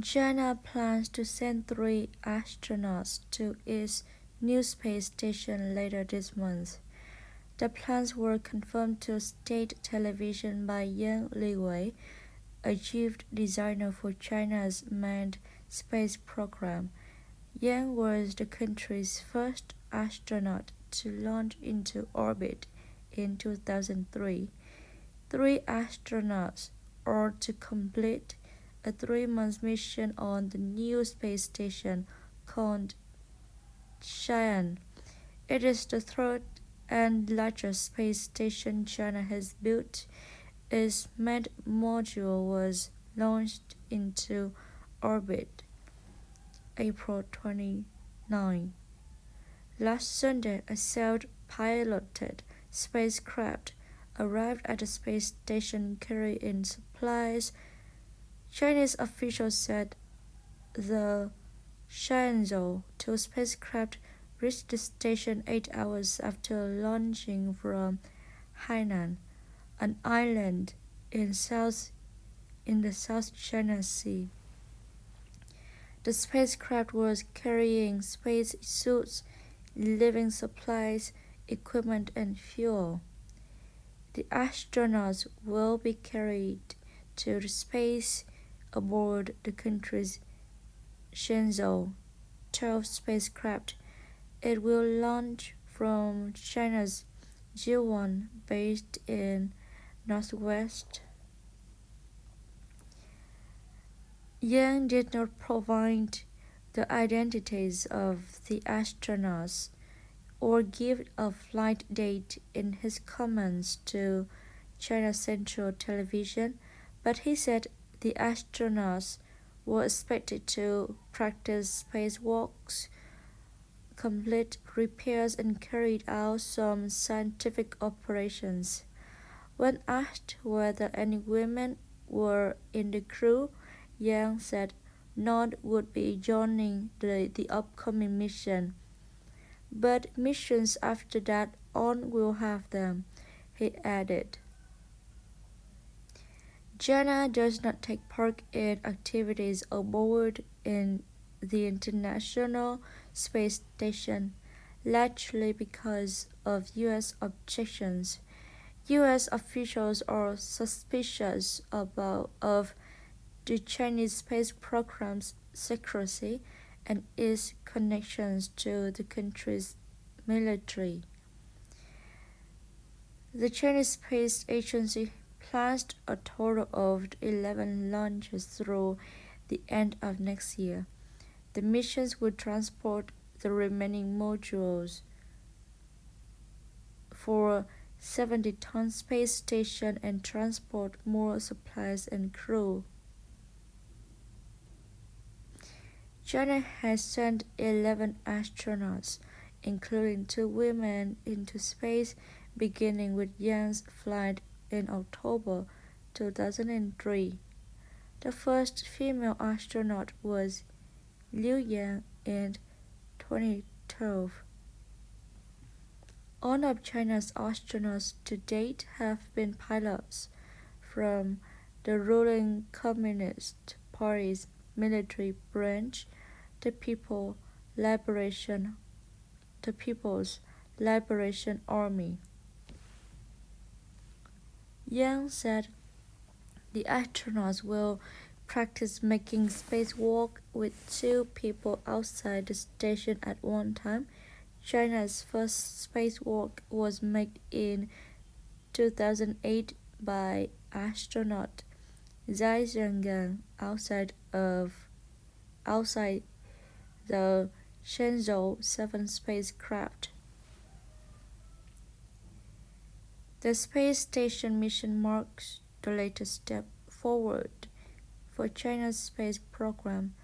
China plans to send 3 astronauts to its new space station later this month. The plans were confirmed to state television by Yang Liwei, a chief designer for China's manned space program. Yang was the country's first astronaut to launch into orbit in 2003. 3 astronauts are to complete a 3-month mission on the new space station called Xi'an. It is the third and largest space station China has built. Its manned module was launched into orbit April 29. Last Sunday, a self-piloted spacecraft arrived at the space station carrying supplies. Chinese officials said the Shenzhou 2 spacecraft reached the station 8 hours after launching from Hainan, an island in the South China Sea. The spacecraft was carrying space suits, living supplies, equipment, and fuel. The astronauts will be carried to the space aboard the country's Shenzhou 12 spacecraft. It will launch from China's Jiuquan, based in northwest. Yang did not provide the identities of the astronauts or give a flight date in his comments to China Central Television, but he said the astronauts were expected to practice spacewalks, complete repairs, and carry out some scientific operations. When asked whether any women were in the crew, Yang said none would be joining the upcoming mission. But missions after that on will have them, he added. China does not take part in activities aboard in the International Space Station, largely because of U.S. objections. U.S. officials are suspicious of the Chinese space program's secrecy and its connections to the country's military. The Chinese Space Agency plans a total of 11 launches through the end of next year. The missions will transport the remaining modules for 70-ton space station and transport more supplies and crew. China has sent 11 astronauts, including 2 women, into space, beginning with Yang's flight in October 2003. The first female astronaut was Liu Yang in 2012. All of China's astronauts to date have been pilots from the ruling Communist Party's military branch, the People's Liberation Army. Yang said the astronauts will practice making spacewalk with 2 people outside the station at one time. China's first spacewalk was made in 2008 by astronaut Zhai Zhengang outside the Shenzhou 7 spacecraft. The space station mission marks the latest step forward for China's space program